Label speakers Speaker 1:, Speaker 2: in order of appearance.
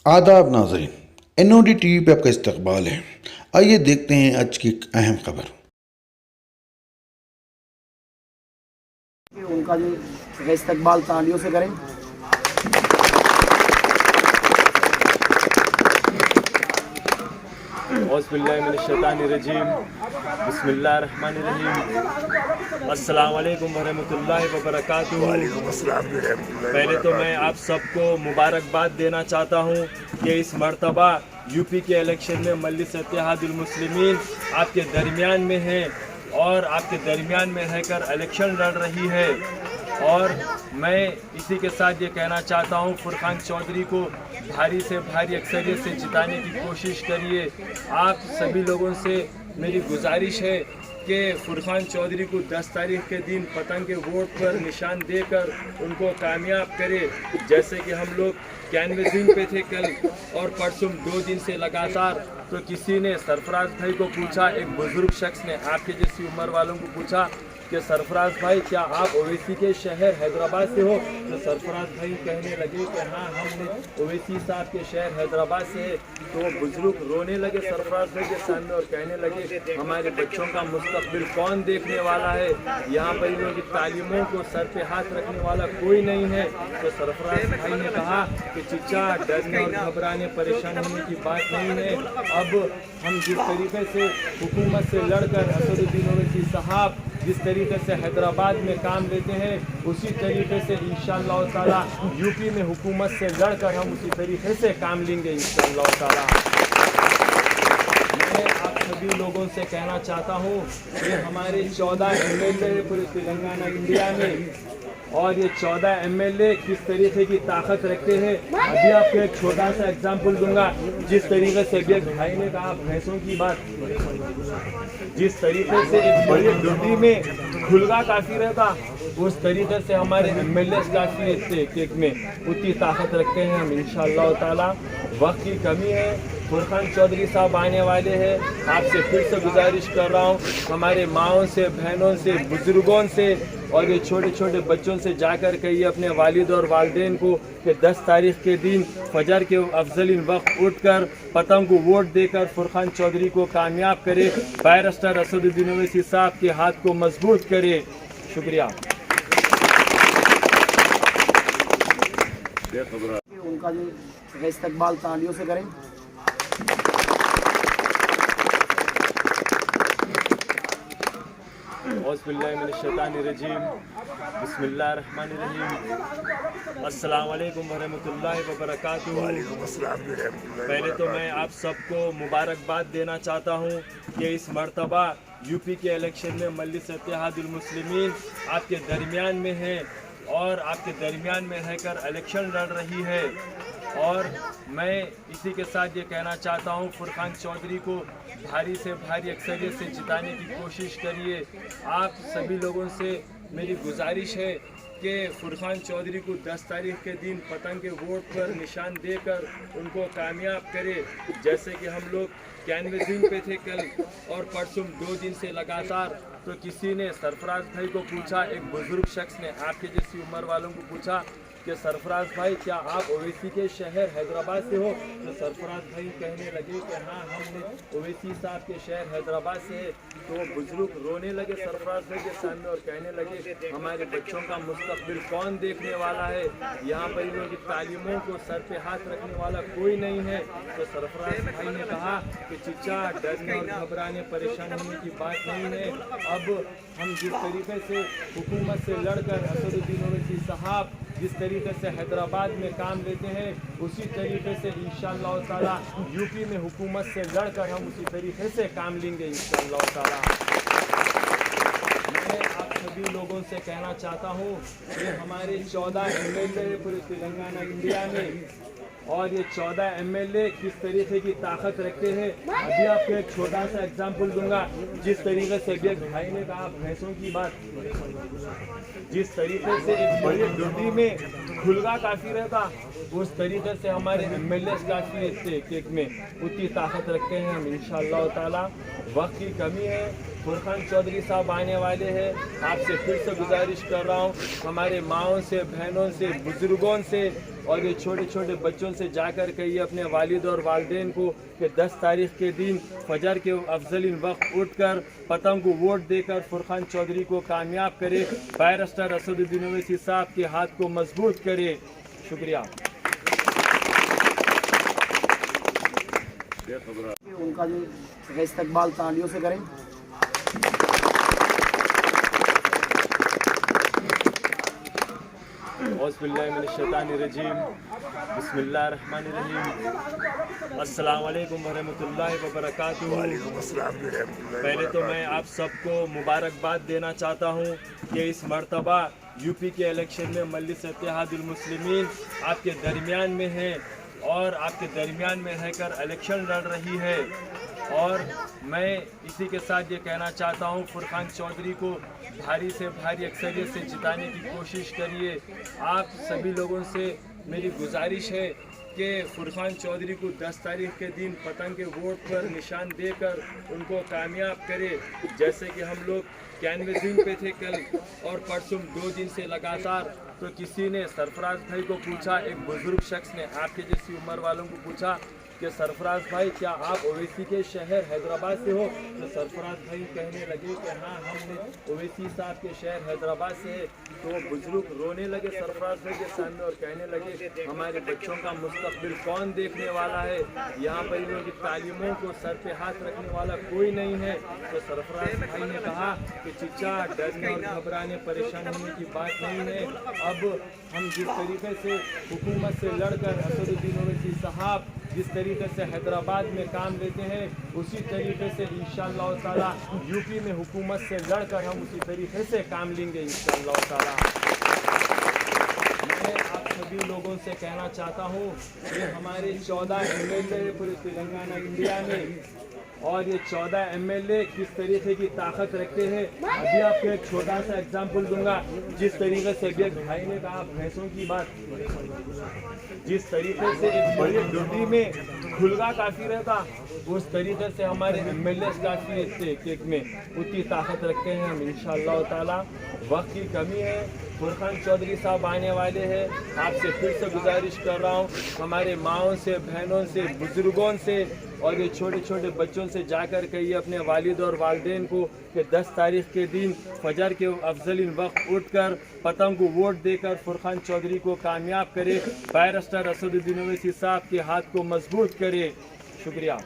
Speaker 1: आदाब नाज़रीन, NOD TV पे आपका इस्तकबाल है। आइए देखते हैं आज की एक अहम खबर।
Speaker 2: उनका जो है इस्तकबाल तालियों से करें।
Speaker 3: औज़ुबिल्लाहिमिनश्शैतानिर्रजीम, बिस्मिल्लाहिर्रहमानिर्रहीम, अस्सलाम वालेकुम वरहमतुल्लाहि वबरकातुहू। पहले तो मैं आप सबको मुबारकबाद देना चाहता हूँ कि इस मर्तबा यूपी के इलेक्शन में मजलिस इत्तेहादुल मुस्लिमीन आपके दरमियान में है और आपके दरमियान में रहकर इलेक्शन लड़ रही है। और मैं इसी के साथ ये कहना चाहता हूँ, फुरकान चौधरी को भारी से भारी अक्सरियत से जिताने की कोशिश करिए। आप सभी लोगों से मेरी गुजारिश है कि फुरकान चौधरी को 10 तारीख के दिन पतंग के वोट पर निशान देकर उनको कामयाब करे। जैसे कि हम लोग कैनवेसिंग पे थे कल और परसों 2 दिन से लगातार, तो किसी ने सरफराज भाई को पूछा, एक बुजुर्ग शख्स ने आपके जैसी उम्र वालों को पूछा कि सरफराज भाई क्या आप ओवैसी के शहर हैदराबाद से हो? तो सरफराज भाई कहने लगे कि हाँ, हमने ओवैसी साहब के शहर हैदराबाद से है। तो वो बुजुर्ग रोने लगे सरफराज भाई के सामने और कहने लगे हमारे बच्चों का मुस्तकबिल कौन देखने वाला है? यहाँ पर इन लोगों की तालीमों को सर पे हाथ रखने वाला कोई नहीं है। तो सरफराज भाई ने कहा कि चिच्चा, डरने और घबराने परेशान होने की बात नहीं है। अब हम जिस तरीके से हुकूमत से लड़कर असदुद्दीन ओवैसी साहब जिस तरीके से हैदराबाद में काम लेते हैं, उसी तरीके से इंशाअल्लाह ताला यूपी में हुकूमत से लड़कर हम उसी तरीके से काम लेंगे इंशाअल्लाह ताला। मैं आप सभी लोगों से कहना चाहता हूँ कि हमारे 14 MLA पूरे तेलंगाना इंडिया में, और ये 14 MLA किस तरीके की ताकत रखते हैं। अभी आपको एक छोटा सा एग्जाम्पल दूंगा। जिस तरीके से अभी एक भाई ने कहा भैंसों की बात, जिस तरीके से एक बड़ी डुंडी में खुलगा काफी रहता, उस तरीके से हमारे MLA काफी एक में उतनी ताकत रखते हैं हम इंशाअल्लाह ताला। वक्त की कमी है, फुरकान चौधरी साहब आने वाले हैं। आपसे फिर से गुजारिश कर रहा हूँ, हमारे माओं से, बहनों से, बुजुर्गों से और ये छोटे छोटे बच्चों से जाकर कहिए अपने वालिद और वालिदैन को कि 10 तारीख के दिन फजर के अफजलिन वक्त उठकर पतंग को वोट देकर फुरकान चौधरी को कामयाब करे, बैरिस्टर असदुद्दीन ओवैसी साहब के हाथ को मजबूत करे। शुक्रिया।
Speaker 2: उनका जो है इस्तकबाल तालियों से करें।
Speaker 3: औज़ुबिल्लाहिमिनश्शैतानिर्रजीम, बिस्मिल्लाहिर्रहमानिर्रहीम, अस्सलाम वालेकुम वरहमतुल्लाहि वबरकातुहू। पहले तो मैं आप सबको मुबारकबाद देना चाहता हूँ कि इस मर्तबा यूपी के इलेक्शन में मजलिस इत्तेहादुल मुस्लिमीन आपके दरमियान में है और आपके दरमियान में रहकर इलेक्शन लड़ रही है। और मैं इसी के साथ ये कहना चाहता हूँ, फुरकान चौधरी को भारी से भारी अक्सरियत से जिताने की कोशिश करिए। आप सभी लोगों से मेरी गुजारिश है कि फुरकान चौधरी को 10 तारीख के दिन पतंग के वोट पर निशान देकर उनको कामयाब करे। जैसे कि हम लोग कैनवेसिंग पे थे कल और परसों 2 दिन से लगातार, तो किसी ने सरफराज भाई को पूछा, एक बुजुर्ग शख्स ने आपके जैसी उम्र वालों को पूछा कि सरफराज भाई क्या आप ओवैसी के शहर हैदराबाद से हो? तो सरफराज भाई कहने लगे कि हाँ, हमने ओवैसी साहब के शहर हैदराबाद से है। तो वो बुजुर्ग रोने लगे सरफराज भाई के सामने और कहने लगे हमारे बच्चों का मुस्तकबिल कौन देखने वाला है? यहाँ पर इन लोगों की तालीमों को सर पे हाथ रखने वाला कोई नहीं है। तो सरफराज भाई ने कहा कि चिच्चा, डरने और घबराने परेशान होने की बात नहीं है। अब हम जिस तरीके से हुकूमत से लड़कर असदुद्दीन ओवैसी साहब जिस तरीके से हैदराबाद में काम लेते हैं, उसी तरीके से इंशाअल्लाह ताला यूपी में हुकूमत से लड़कर हम उसी तरीके से काम लेंगे इंशाअल्लाह ताला। मैं आप सभी लोगों से कहना चाहता हूँ कि हमारे 14 MLA पूरे तेलंगाना इंडिया में, और ये 14 MLA किस तरीके की ताकत रखते हैं। अभी आपको एक छोटा सा एग्जाम्पल दूंगा। जिस तरीके से अभी एक भाई ने कहा भैंसों की बात, जिस तरीके से एक बड़ी डुंडी में खुलगा काफी रहता, उस तरीके से हमारे MLA काफी एक में उतनी ताकत रखते हैं हम इंशाअल्लाह ताला। वक्त की कमी है, फुरकान चौधरी साहब आने वाले हैं। आपसे फिर से गुजारिश कर रहा हूँ, हमारे माओं से, बहनों से, बुजुर्गों से और ये छोटे छोटे बच्चों से जाकर कहिए अपने वालिद और वालिदैन को कि 10 तारीख के दिन फजर के अफजलिन वक्त उठकर पतंग को वोट देकर फुरकान चौधरी को कामयाब करे, बैरिस्टर असदुद्दीन ओवैसी साहब के हाथ को मजबूत करे। शुक्रिया।
Speaker 2: उनका जो इस्तकबाल तालियों से करें।
Speaker 3: औज़ुबिल्लाहिमिनश्शैतानिर्रजीम, बिस्मिल्लाहिर्रहमानिर्रहीम, अस्सलाम वालेकुम वरहमतुल्लाहि वबरकातुहू। पहले तो मैं आप सबको मुबारकबाद देना चाहता हूँ कि इस मर्तबा यूपी के इलेक्शन में मजलिस इत्तेहादुल मुस्लिमीन आपके दरमियान में है और आपके दरमियान में रहकर इलेक्शन लड़ रही है। और मैं इसी के साथ ये कहना चाहता हूँ, फुरकान चौधरी को भारी से भारी अक्सरियत से जिताने की कोशिश करिए। आप सभी लोगों से मेरी गुजारिश है कि फुरकान चौधरी को 10 तारीख के दिन पतंग के वोट पर निशान देकर उनको कामयाब करे। जैसे कि हम लोग कैनवेसिंग पे थे कल और परसों 2 दिन से लगातार, तो किसी ने सरफराज भाई को पूछा, एक बुजुर्ग शख्स ने आपके जैसी उम्र वालों को पूछा कि सरफराज भाई क्या आप ओवैसी के शहर हैदराबाद से हो? तो सरफराज भाई कहने लगे कि हाँ, हमने ओवैसी साहब के शहर हैदराबाद से है। तो बुजुर्ग रोने लगे सरफराज भाई के सामने और कहने लगे हमारे बच्चों का मुस्तकबिल कौन देखने वाला है? यहाँ पर इन की तालीमों को सर पे हाथ रखने वाला कोई नहीं है। तो सरफराज भाई ने कहा कि चिच्चा, डरने और घबराने परेशान होने की बात नहीं है। अब हम जिस तरीके से हुकूमत से लड़कर असदुद्दीन ओवैसी साहब जिस तरीके से हैदराबाद में काम लेते हैं, उसी तरीके से इंशाअल्लाह ताला यूपी में हुकूमत से लड़कर हम उसी तरीके से काम लेंगे इंशाअल्लाह ताला। मैं आप सभी लोगों से कहना चाहता हूँ कि हमारे 14 MLA पूरे तेलंगाना इंडिया में, और ये 14 MLA किस तरीके की ताकत रखते हैं। अभी आपको एक छोटा सा एग्जाम्पल दूंगा। जिस तरीके से अभी एक भाई ने कहा भैंसों की बात, जिस तरीके से एक बड़ी डुंडी में खुलगा काफी रहता, उस तरीके से हमारे MLA काफी एक में उतनी ताकत रखते हैं हम इंशाअल्लाह ताला। वक्त की कमी है, फुरकान चौधरी साहब आने वाले हैं। आपसे फिर से गुजारिश कर रहा हूँ, हमारे माओं से, बहनों से, बुजुर्गों से और ये छोटे छोटे बच्चों से जाकर कहिए अपने वालिद और वालिदैन को कि 10 तारीख के दिन फजर के अफजलिन वक्त उठकर पतंग को वोट देकर फुरकान चौधरी को कामयाब करे, बैरिस्टर असदुद्दीन ओवैसी साहब के हाथ को मजबूत करे। शुक्रिया।